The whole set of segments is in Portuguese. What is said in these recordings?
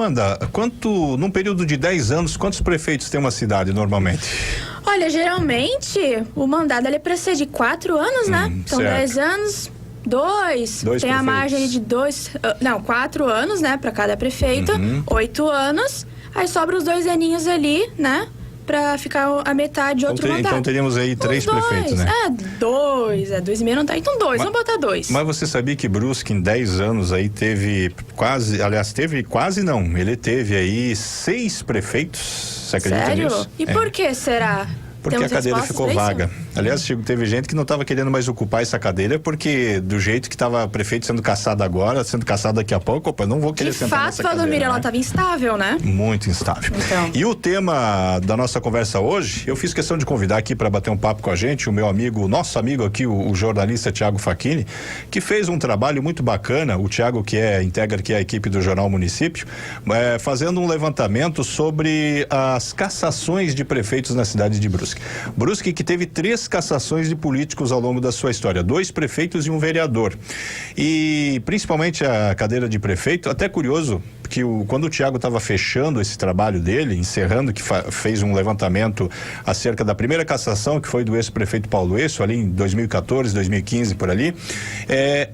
Amanda, num período de 10 anos, quantos prefeitos tem uma cidade normalmente? Olha, geralmente o mandato ele precede 4 anos, né? Então, certo. 10 anos, 2. Tem prefeitos. a margem de 4 anos, né? Para cada prefeito. 8 anos. Aí sobra os 2 aninhos ali, né? Pra ficar a metade de outro mandato. Então teríamos aí 3 prefeitos, né? 2,5 não tá. Então 2, vamos botar 2. Mas você sabia que Brusque em 10 anos aí teve ele teve aí 6 prefeitos, você acredita Sério? nisso? E por que será? Porque a cadeira ficou vaga. Aliás, teve gente que não estava querendo mais ocupar essa cadeira porque do jeito que estava prefeito sendo caçado agora, sendo caçado daqui a pouco, opa, não vou querer sentar nessa cadeira. De fato, Valdomiro, ela estava instável, né? Muito instável. Então. E o tema da nossa conversa hoje, eu fiz questão de convidar aqui para bater um papo com a gente, nosso amigo aqui, o jornalista Thiago Facchini, que fez um trabalho muito bacana, o Thiago integra a equipe do Jornal Município, fazendo um levantamento sobre as cassações de prefeitos na cidade de Brusque. Brusque que teve 3 cassações de políticos ao longo da sua história, 2 prefeitos e um vereador. E principalmente a cadeira de prefeito, até curioso, que quando o Thiago estava fechando esse trabalho dele, encerrando, que fez um levantamento acerca da primeira cassação, que foi do ex-prefeito Paulo Esso, ali em 2014, 2015, por ali,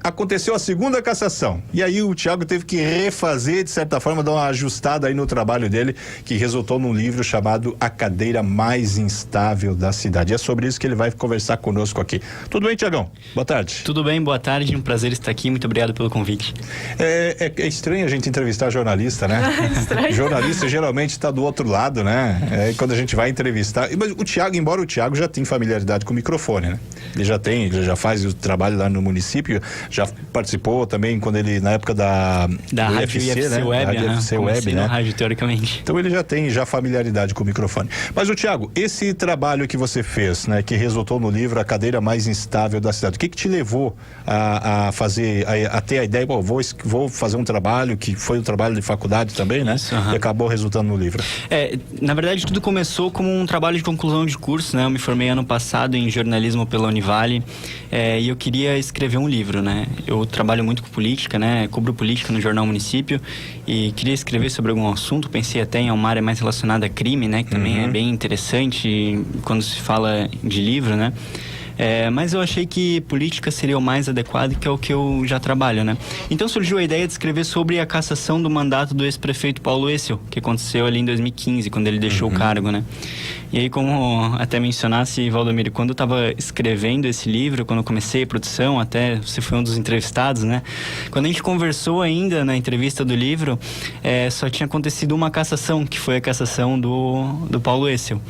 aconteceu a segunda cassação. E aí o Thiago teve que refazer, de certa forma, dar uma ajustada aí no trabalho dele, que resultou num livro chamado A Cadeira Mais Instável da Cidade. E é sobre isso que ele vai conversar conosco aqui. Tudo bem, Thiagão? Boa tarde. Tudo bem, boa tarde. Um prazer estar aqui. Muito obrigado pelo convite. É estranho a gente entrevistar jornalista, né? Jornalista geralmente está do outro lado, né? Quando a gente vai entrevistar. Mas o Thiago, embora o Thiago já tenha familiaridade com o microfone, né? Ele já faz o trabalho lá no município, já participou também quando ele, na época da Rádio IFC, né? Web, Rádio IFC Web, né? Rádio, teoricamente. Então ele já tem familiaridade com o microfone. Mas o Thiago, esse trabalho que você fez, né? Que resultou no livro A Cadeira Mais Instável da Cidade, o que te levou a ter a ideia, vou fazer um trabalho que foi um trabalho de faculdade também, né? Isso, e acabou resultando no livro. Na verdade, tudo começou como um trabalho de conclusão de curso, né? Eu me formei ano passado em jornalismo pela Univale, e eu queria escrever um livro, né? Eu trabalho muito com política, né? Cubro política no Jornal Município e queria escrever sobre algum assunto. Pensei até em uma área mais relacionada a crime, né? Que também é bem interessante quando se fala de livro, né? Mas eu achei que política seria o mais adequado, que é o que eu já trabalho, né? Então surgiu a ideia de escrever sobre a cassação do mandato do ex-prefeito Paulo Esso, que aconteceu ali em 2015, quando ele deixou o cargo, né? E aí, como até mencionasse, Valdomiro, quando eu estava escrevendo esse livro, quando eu comecei a produção, até você foi um dos entrevistados, né? Quando a gente conversou ainda na entrevista do livro, só tinha acontecido uma cassação, que foi a cassação do Paulo Esso.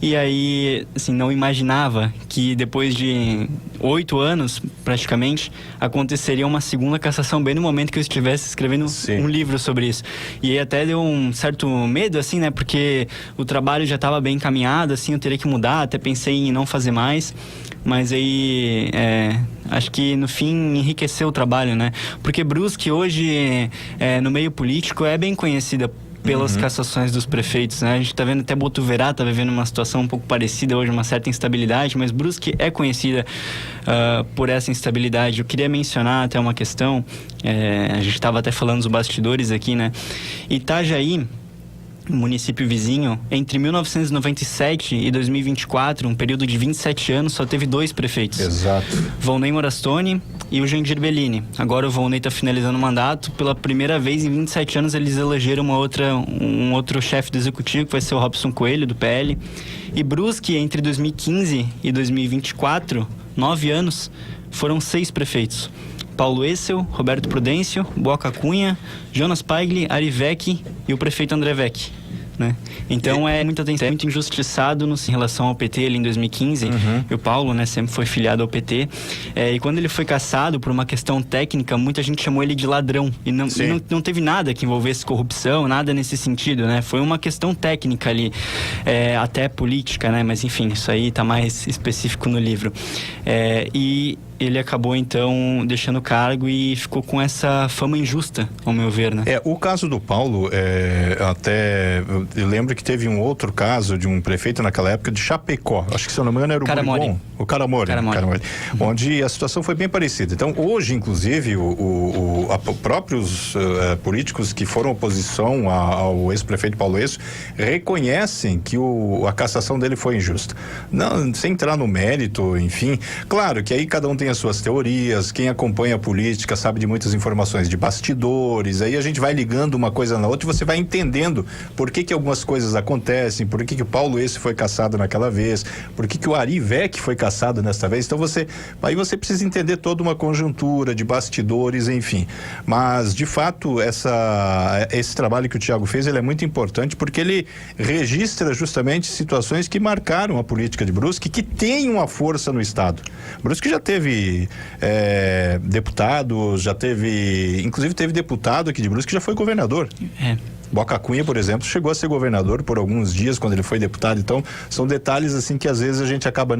E aí, assim, não imaginava que depois de 8 anos, praticamente, aconteceria uma segunda cassação bem no momento que eu estivesse escrevendo um livro sobre isso. E aí até deu um certo medo, assim, né? Porque o trabalho já estava bem encaminhado, assim, eu teria que mudar, até pensei em não fazer mais. Mas aí, acho que no fim enriqueceu o trabalho, né? Porque Brusque hoje, no meio político, é bem conhecida pelas cassações dos prefeitos, né? A gente tá vendo até Botuverá tá vivendo uma situação um pouco parecida hoje, uma certa instabilidade, mas Brusque é conhecida por essa instabilidade. Eu queria mencionar até uma questão, a gente estava até falando dos bastidores aqui, né? Itajaí, município vizinho, entre 1997 e 2024, um período de 27 anos, só teve 2 prefeitos. Exato. Volney Morastone e o Jandir Bellini. Agora o Volney está finalizando o mandato. Pela primeira vez em 27 anos, eles elegeram um outro chefe do executivo, que vai ser o Robson Coelho, do PL. E Brusque, entre 2015 e 2024, 9 anos, foram 6 prefeitos. Paulo Essel, Roberto Prudêncio, Boca Cunha, Jonas Pagli, Ari Vecchi e o prefeito André Vecchi, né? Então é muito injustiçado em relação ao PT ali em 2015. E o Paulo, né, sempre foi filiado ao PT. E quando ele foi cassado por uma questão técnica, muita gente chamou ele de ladrão. E não teve nada que envolvesse corrupção, nada nesse sentido, né? Foi uma questão técnica ali, até política, né? Mas enfim, isso aí tá mais específico no livro. E ele acabou então deixando o cargo e ficou com essa fama injusta, ao meu ver, né? O caso do Paulo, eu lembro que teve um outro caso de um prefeito naquela época de Chapecó, acho que se eu não me engano era o Caramori. O Caramori. Onde a situação foi bem parecida. Então hoje, inclusive, próprios políticos que foram oposição ao ex-prefeito Paulo Esso reconhecem que a cassação dele foi injusta. Não, sem entrar no mérito, enfim. Claro que aí cada um tem as suas teorias, quem acompanha a política sabe de muitas informações de bastidores, aí a gente vai ligando uma coisa na outra e você vai entendendo por que algumas coisas acontecem, por que o Paulo Esso foi cassado naquela vez, por que o Ari Vec foi cassado nesta vez. Então aí você precisa entender toda uma conjuntura de bastidores, enfim. Mas, de fato, esse trabalho que o Thiago fez, ele é muito importante porque ele registra justamente situações que marcaram a política de Brusque, que tem uma força no Estado. Brusque já teve deputados, inclusive teve deputado aqui de Brusque que já foi governador. Boca Cunha, por exemplo, chegou a ser governador por alguns dias quando ele foi deputado. Então, são detalhes assim que às vezes a gente acaba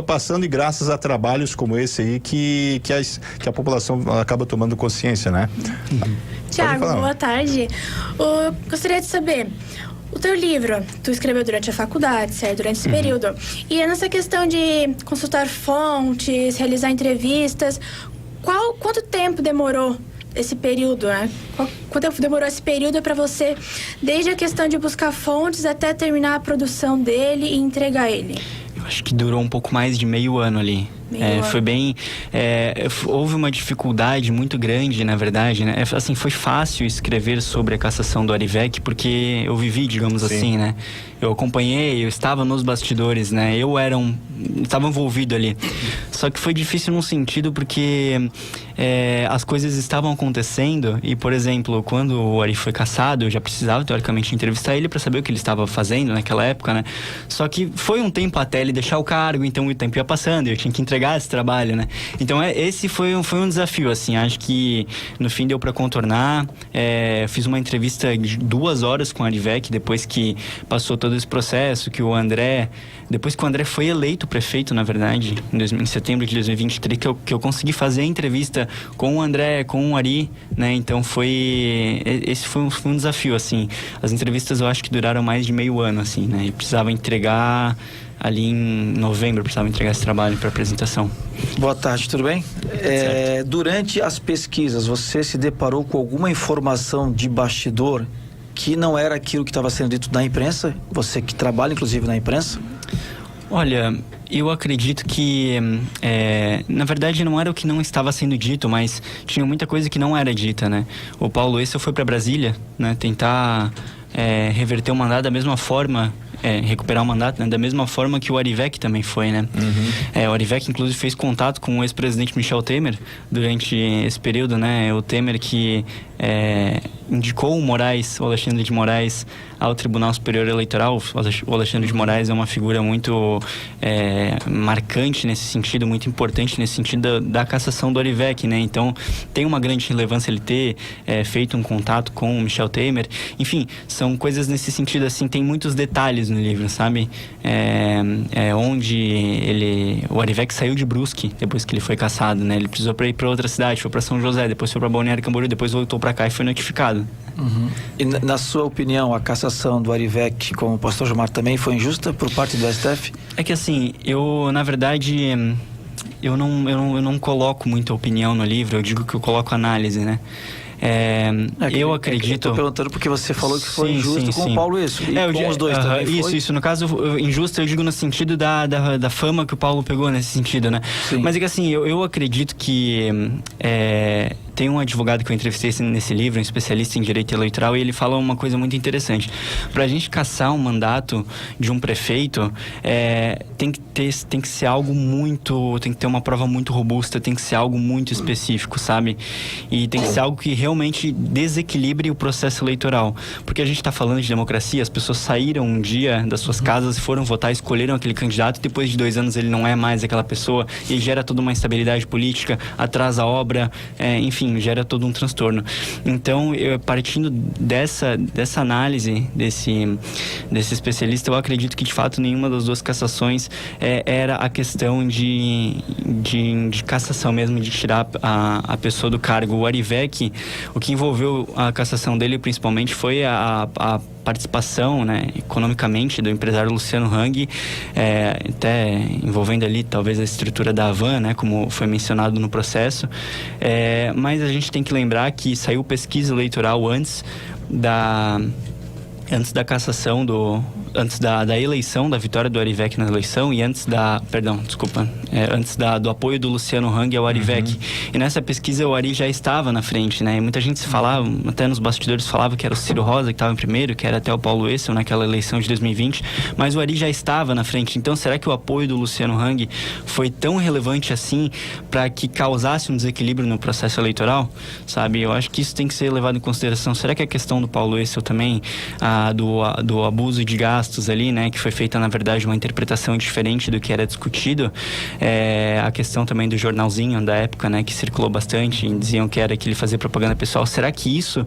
passando, e graças a trabalhos como esse aí que a população acaba tomando consciência, né? Tiago, boa tarde. Eu gostaria de saber, o teu livro, tu escreveu durante a faculdade, certo? Durante esse período. E nessa questão de consultar fontes, realizar entrevistas, quanto tempo demorou esse período, né? Quanto tempo demorou esse período para você, desde a questão de buscar fontes até terminar a produção dele e entregar ele? Eu acho que durou um pouco mais de meio ano ali. Foi bem... houve uma dificuldade muito grande, na verdade, né? Assim, foi fácil escrever sobre a cassação do Ari Vec porque eu vivi, digamos assim, né? Eu acompanhei, eu estava nos bastidores, né? Estava envolvido ali. Só que foi difícil num sentido porque as coisas estavam acontecendo e, por exemplo, quando o Ari foi cassado, eu já precisava, teoricamente, entrevistar ele para saber o que ele estava fazendo naquela época, né? Só que foi um tempo até ele deixar o cargo, então o tempo ia passando e eu tinha que entregar esse trabalho, né? Então esse foi um desafio, assim. Acho que no fim deu para contornar. Fiz uma entrevista de 2 horas com o Ari Vec depois que passou todo esse processo, depois que o André foi eleito prefeito, na verdade, em setembro de 2023, que eu consegui fazer a entrevista com o André, com o Ari, né? Então esse foi um desafio, assim. As entrevistas eu acho que duraram mais de meio ano, assim, né? E precisava entregar ali em novembro, precisava entregar esse trabalho para apresentação. Boa tarde, tudo bem? Durante as pesquisas, você se deparou com alguma informação de bastidor que não era aquilo que estava sendo dito na imprensa? Você que trabalha, inclusive, na imprensa? Olha, eu acredito que, na verdade, não era o que não estava sendo dito, mas tinha muita coisa que não era dita, né? O Paulo Esso foi para Brasília, né? Tentar reverter o mandato da mesma forma, recuperar o mandato, né? Da mesma forma que o Ari Vec também foi, né? O Ari Vec, inclusive, fez contato com o ex-presidente Michel Temer durante esse período, né? O Temer que indicou o Alexandre de Moraes ao Tribunal Superior Eleitoral. O Alexandre de Moraes é uma figura muito marcante nesse sentido, muito importante nesse sentido da cassação do Ari Vec, né? Então, tem uma grande relevância ele ter feito um contato com o Michel Temer. Enfim, são coisas nesse sentido, assim, tem muitos detalhes no livro, sabe? Onde o Ari Vec saiu de Brusque depois que ele foi cassado, né? Ele precisou ir para outra cidade, foi para São José, depois foi para Balneário Camboriú, depois voltou para cá e foi notificado. E na sua opinião, a cassação do Ari Vec, como o pastor Gilmar, também foi injusta por parte do STF? É que assim, na verdade, eu não coloco muita opinião no livro, eu digo que eu coloco análise, né? Eu acredito... Eu tô perguntando porque você falou que foi injusto com o Paulo Esso. E com os dois também foi? Isso. No caso, injusto eu digo no sentido da fama que o Paulo pegou nesse sentido, né? Sim. Mas é que assim, eu acredito que... Tem um advogado que eu entrevistei nesse livro, um especialista em direito eleitoral, e ele fala uma coisa muito interessante. Para a gente cassar um mandato de um prefeito, tem que ser algo muito... Tem que ter uma prova muito robusta, tem que ser algo muito específico, sabe? E tem que ser algo que realmente desequilibre o processo eleitoral. Porque a gente está falando de democracia, as pessoas saíram um dia das suas casas, foram votar, escolheram aquele candidato, e depois de 2 anos ele não é mais aquela pessoa, e gera toda uma instabilidade política, atrasa a obra, enfim. enfim, gera todo um transtorno. Então, partindo dessa análise desse especialista, eu acredito que de fato nenhuma das duas cassações era a questão de cassação mesmo, de tirar a pessoa do cargo. O Arivec, o que envolveu a cassação dele principalmente foi a participação, né, economicamente do empresário Luciano Hang, até envolvendo ali talvez a estrutura da Havan, né, como foi mencionado no processo, mas a gente tem que lembrar que saiu pesquisa eleitoral antes da cassação antes da eleição, da vitória do Arivec na eleição e antes do apoio do Luciano Hang ao Arivec. E nessa pesquisa o Ari já estava na frente, né? E muita gente se falava, até nos bastidores falava que era o Ciro Rosa que estava em primeiro, que era até o Paulo Essel naquela eleição de 2020, mas o Ari já estava na frente. Então, será que o apoio do Luciano Hang foi tão relevante assim para que causasse um desequilíbrio no processo eleitoral? Sabe? Eu acho que isso tem que ser levado em consideração. Será que a questão do Paulo Essel também, do abuso de gastos ali, né, que foi feita na verdade uma interpretação diferente do que era discutido, a questão também do jornalzinho da época, né, que circulou bastante e diziam que era que ele fazia propaganda pessoal, será que isso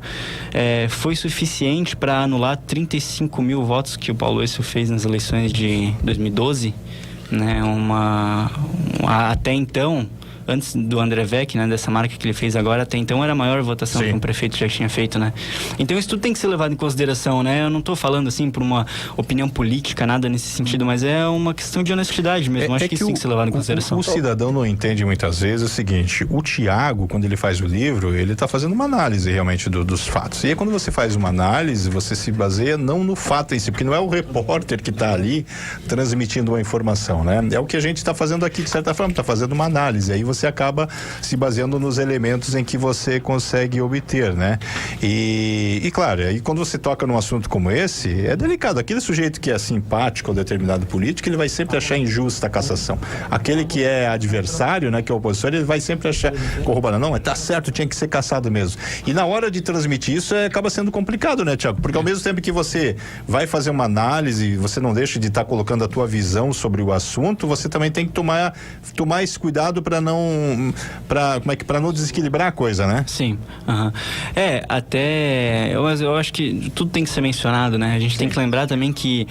foi suficiente para anular 35 mil votos que o Paulo Essel fez nas eleições de 2012, né, até então, antes do André Vec, né, dessa marca que ele fez agora, até então era a maior votação que um prefeito já tinha feito, né? Então isso tudo tem que ser levado em consideração, né? Eu não estou falando assim por uma opinião política, nada nesse sentido, mas é uma questão de honestidade mesmo. Acho que isso tem que ser levado em consideração. O cidadão não entende muitas vezes o seguinte: o Tiago, quando ele faz o livro, ele está fazendo uma análise realmente dos fatos. E aí quando você faz uma análise, você se baseia não no fato em si, porque não é o repórter que está ali transmitindo uma informação, né? É o que a gente está fazendo aqui, de certa forma, está fazendo uma análise. Aí você acaba se baseando nos elementos em que você consegue obter, né? E claro, aí quando você toca num assunto como esse, é delicado. Aquele sujeito que é simpático ao determinado político, ele vai sempre achar injusta a cassação. Aquele que é adversário, né, que é opositor, ele vai sempre achar corroborando. Não, tá certo, tinha que ser cassado mesmo. E na hora de transmitir isso, acaba sendo complicado, né, Tiago? Porque ao mesmo tempo que você vai fazer uma análise, você não deixa de estar colocando a tua visão sobre o assunto, você também tem que tomar esse cuidado para não desequilibrar a coisa, né? Sim. Eu acho que tudo tem que ser mencionado, né? A gente tem que lembrar também que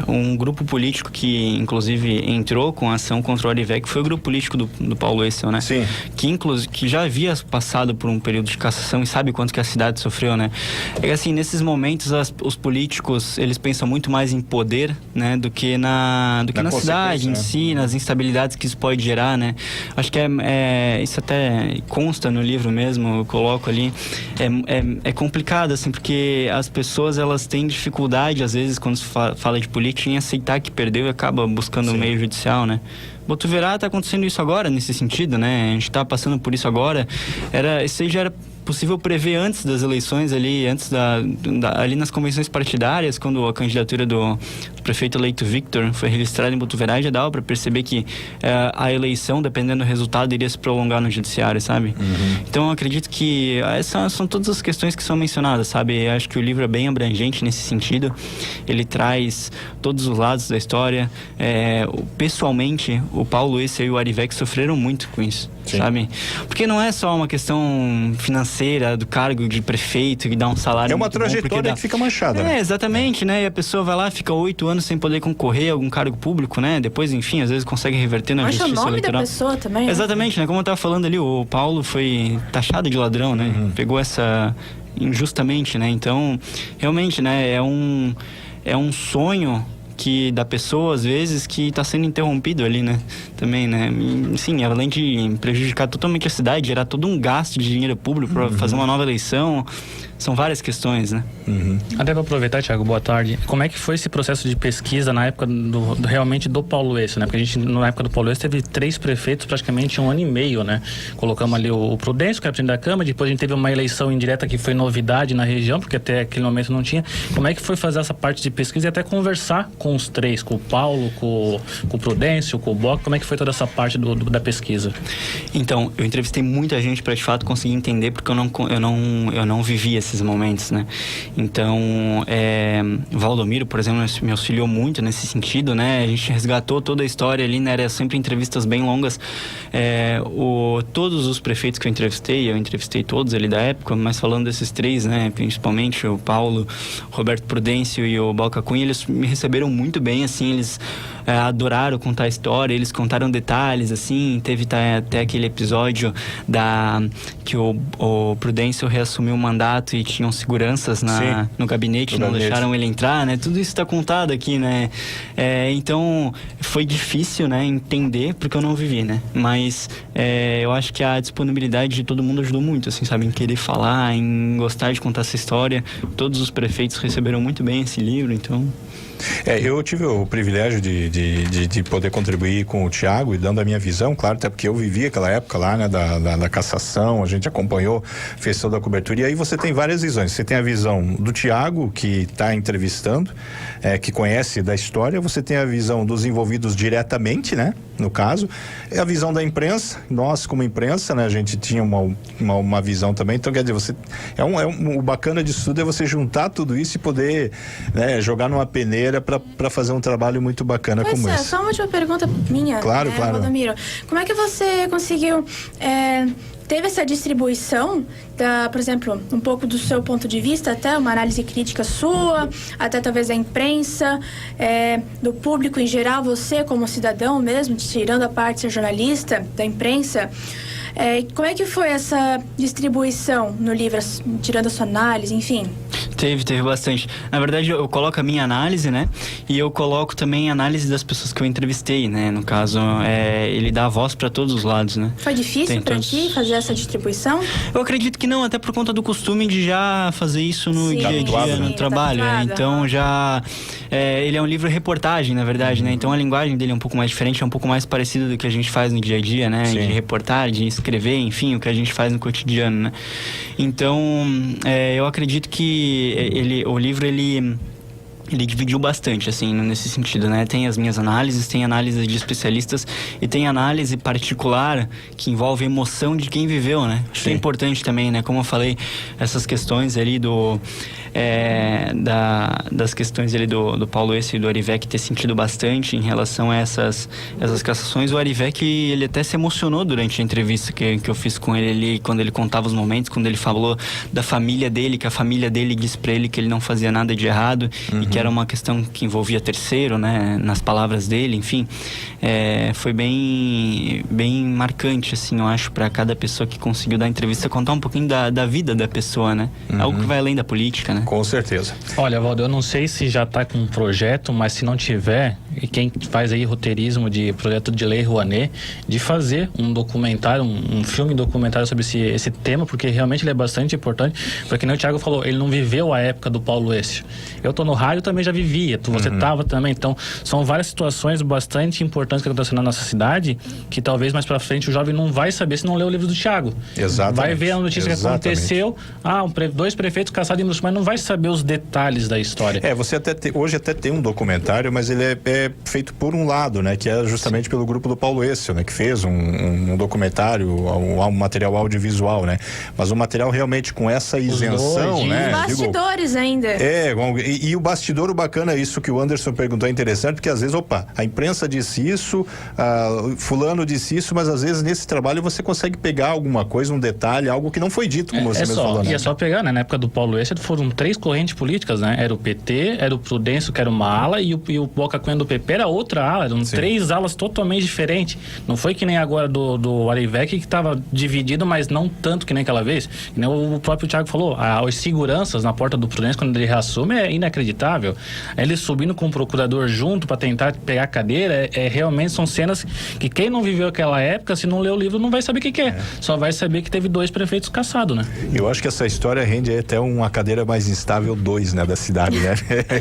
um grupo político que inclusive entrou com a ação contra o Arivec foi o grupo político do Paulo Essel, né? Sim. Que já havia passado por um período de cassação e sabe quanto que a cidade sofreu, né? É que assim, nesses momentos os políticos, eles pensam muito mais em poder, né? Do que na cidade em si, nas instabilidades que isso pode gerar, né? Acho que isso até consta no livro mesmo, eu coloco ali. É complicado, assim, porque as pessoas, elas têm dificuldade, às vezes, quando se fala de política, em aceitar que perdeu e acaba buscando o meio judicial, né? Botuverá está acontecendo isso agora, nesse sentido, né? A gente está passando por isso agora. Isso aí já era possível prever antes das eleições ali, ali nas convenções partidárias, quando a candidatura do prefeito eleito Victor foi registrada em Botuverá, já dava para perceber que a eleição, dependendo do resultado, iria se prolongar no judiciário, sabe? Então eu acredito que essas são todas as questões que são mencionadas, sabe? Eu acho que o livro é bem abrangente nesse sentido. Ele traz todos os lados da história. Pessoalmente, o Paulo Essel e o Arivec sofreram muito com isso, sabe? Porque não é só uma questão financeira do cargo de prefeito que dá um salário. É uma trajetória que fica manchada. Né? Exatamente, né? E a pessoa vai lá, fica 8 anos sem poder concorrer a algum cargo público, né? Depois, enfim, às vezes consegue reverter na justiça eleitoral. Acho o nome da pessoa também. Exatamente, né? Como eu tava falando ali, o Paulo foi taxado de ladrão, né? Pegou essa injustamente, né? Então, realmente, né? É um sonho da pessoa, às vezes, que está sendo interrompido ali, né? Também, né? Sim, além de prejudicar totalmente a cidade, gerar todo um gasto de dinheiro público para fazer uma nova eleição, são várias questões, né? Até para aproveitar, Tiago, boa tarde. Como é que foi esse processo de pesquisa na época realmente do Paulo Essel, né? Porque a gente, na época do Paulo Essel, teve 3 prefeitos praticamente 1 ano e meio, né? Colocamos ali o Prudêncio, que era presidente da Câmara, depois a gente teve uma eleição indireta que foi novidade na região, porque até aquele momento não tinha. Como é que foi fazer essa parte de pesquisa e até conversar com os três, com o Paulo, com o Prudêncio, com o Boca? Como é que foi toda essa parte da pesquisa? Então, eu entrevistei muita gente para de fato conseguir entender, porque eu não vivi esses momentos, né? Então, Valdomiro, por exemplo, me auxiliou muito nesse sentido, né? A gente resgatou toda a história ali, né? Era sempre entrevistas bem longas. Todos os prefeitos que eu entrevistei todos ali da época, mas falando desses três, né? Principalmente o Paulo, o Roberto Prudêncio e o Boca Cunha, eles me receberam muito bem, assim, eles adoraram contar a história, eles contaram detalhes, assim, teve até aquele episódio que o Prudêncio reassumiu o mandato e tinham seguranças no gabinete, não deixaram ele entrar, né? Tudo isso está contado aqui, né? Então, foi difícil, né, entender, porque eu não vivi, né? Mas eu acho que a disponibilidade de todo mundo ajudou muito, assim, sabe? Em querer falar, em gostar de contar essa história. Todos os prefeitos receberam muito bem esse livro, então... Eu tive o privilégio de poder contribuir com o Thiago e dando a minha visão, claro, até porque eu vivi aquela época lá, né, da cassação, a gente acompanhou, fez toda a cobertura, e aí você tem várias visões. Você tem a visão do Thiago, que está entrevistando, que conhece da história, você tem a visão dos envolvidos diretamente, né, no caso, é a visão da imprensa, nós como imprensa, né, a gente tinha uma visão também, então quer dizer, o bacana disso tudo é você juntar tudo isso e poder, né, jogar numa peneira para fazer um trabalho muito bacana como esse. Só uma última pergunta minha, claro. Valdomiro. Como é que você conseguiu... teve essa distribuição, por exemplo, um pouco do seu ponto de vista, até uma análise crítica sua, até talvez da imprensa, do público em geral, você como cidadão mesmo, tirando a parte de ser jornalista, da imprensa, como é que foi essa distribuição no livro, tirando a sua análise, enfim? Teve bastante. Na verdade, eu coloco a minha análise, né? E eu coloco também a análise das pessoas que eu entrevistei, né? No caso, ele dá voz para todos os lados, né? Foi difícil para ti fazer essa distribuição? Eu acredito que não, até por conta do costume de já fazer isso no dia a dia, no trabalho. Então, ele é um livro reportagem, na verdade, né? Então, a linguagem dele é um pouco mais diferente, é um pouco mais parecida do que a gente faz no dia a dia, né? Sim. De reportar, de escrever, enfim, o que a gente faz no cotidiano, né? Então, eu acredito que o livro ele dividiu bastante, assim, nesse sentido, né? Tem as minhas análises, tem análise de especialistas e tem análise particular que envolve a emoção de quem viveu, né? Isso é importante também, né? Como eu falei, essas questões ali das questões ali do Paulo e do Arivec ter sentido bastante em relação a essas cassações. O Arivec, ele até se emocionou durante a entrevista que eu fiz com ele, quando ele contava os momentos, quando ele falou da família dele, que a família dele disse pra ele que ele não fazia nada de errado e que era uma questão que envolvia terceiro, né? Nas palavras dele, enfim. Foi bem marcante, assim, eu acho, para cada pessoa que conseguiu dar entrevista, contar um pouquinho da vida da pessoa, né? Algo que vai além da política, né? Com certeza. Olha, Valdo, eu não sei se já está com um projeto, mas se não tiver, e quem faz aí roteirismo de projeto de lei Rouanet, de fazer um documentário, um filme documentário sobre esse tema, porque realmente ele é bastante importante, porque nem o Thiago falou, ele não viveu a época do Paulo Êcio. Eu tô no rádio, também já vivia, você tava também, então são várias situações bastante importantes que acontecem na nossa cidade, que talvez mais pra frente o jovem não vai saber se não ler o livro do Thiago. Exatamente. Vai ver a notícia que aconteceu, dois prefeitos caçados em Brusque, mas não vai saber os detalhes da história. Você hoje até tem um documentário, mas ele é feito por um lado, né? Que é justamente pelo grupo do Paulo Êcio, né? Que fez um documentário, um material audiovisual, né? Mas um material realmente com essa isenção, né? Os bastidores ainda. E o bastidor, o bacana, isso que o Anderson perguntou é interessante, porque às vezes, a imprensa disse isso, fulano disse isso, mas às vezes nesse trabalho você consegue pegar alguma coisa, um detalhe, algo que não foi dito, como você mesmo falou, né? E é só pegar, né? Na época do Paulo Êcio foram 3 correntes políticas, né? Era o PT, era o Prudêncio, que era uma ala, e o Boca Cunha do PP era outra ala, eram 3 alas totalmente diferentes. Não foi que nem agora do Arivec, que estava dividido, mas não tanto que nem aquela vez. Que nem o próprio Thiago falou, as seguranças na porta do Prudêncio, quando ele reassume, é inacreditável. Ele subindo com o procurador junto para tentar pegar a cadeira, realmente são cenas que quem não viveu aquela época, se não ler o livro, não vai saber o que é. Só vai saber que teve 2 prefeitos caçados, né? Eu acho que essa história rende até uma cadeira mais instável 2, né, da cidade, né?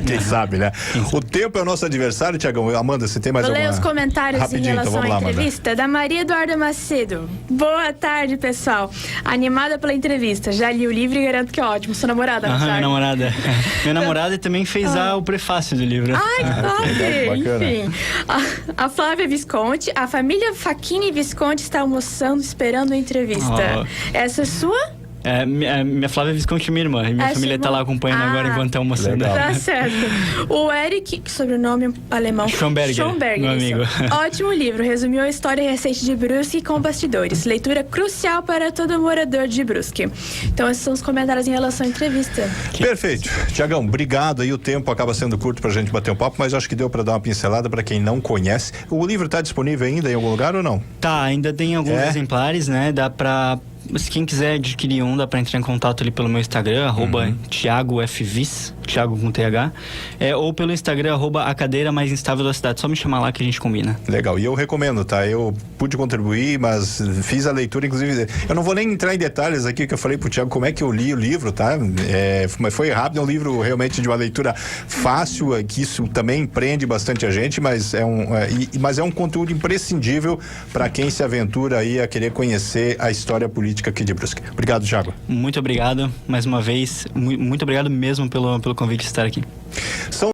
Quem sabe, né? O tempo é o nosso adversário. Tiagão. Amanda, você tem mais Vou alguma... ler os comentários em Rapidinho, relação então, vamos à lá, entrevista da Maria Eduarda Macedo. Boa tarde, pessoal. Animada pela entrevista. Já li o livro e garanto que é ótimo. Sua namorada, não Aham, sabe? minha namorada. Minha namorada também fez o prefácio do livro. Ai, que top! bacana. Enfim, a Flávia Visconti, a família Facchini Visconti está almoçando, esperando a entrevista. Essa é sua? Minha Flávia Visconti é minha irmã. E minha família tá lá acompanhando agora enquanto tá almoçando. Legal. Tá certo. O Eric, que sobrenome alemão. Schomberger, meu isso. amigo. Ótimo livro. Resumiu a história recente de Brusque com bastidores. Leitura crucial para todo morador de Brusque. Então, esses são os comentários em relação à entrevista. Perfeito. Tiagão, obrigado. Aí o tempo acaba sendo curto pra gente bater um papo, mas acho que deu pra dar uma pincelada pra quem não conhece. O livro tá disponível ainda em algum lugar ou não? Tá, ainda tem alguns exemplares, né? Dá pra... Se quem quiser adquirir um, dá pra entrar em contato ali pelo meu Instagram, @ThiagoFvis, Thiago com TH, ou pelo Instagram, @a cadeira mais instável da cidade. Só me chamar lá que a gente combina. Legal, e eu recomendo, tá? Eu pude contribuir, mas fiz a leitura, inclusive, eu não vou nem entrar em detalhes aqui, que eu falei pro Thiago como é que eu li o livro, tá? Mas foi rápido, é um livro realmente de uma leitura fácil, que isso também prende bastante a gente, mas mas é um conteúdo imprescindível para quem se aventura aí a querer conhecer a história política aqui de Brusque. Obrigado, Thiago. Muito obrigado, mais uma vez, muito obrigado mesmo pelo convite de estar aqui.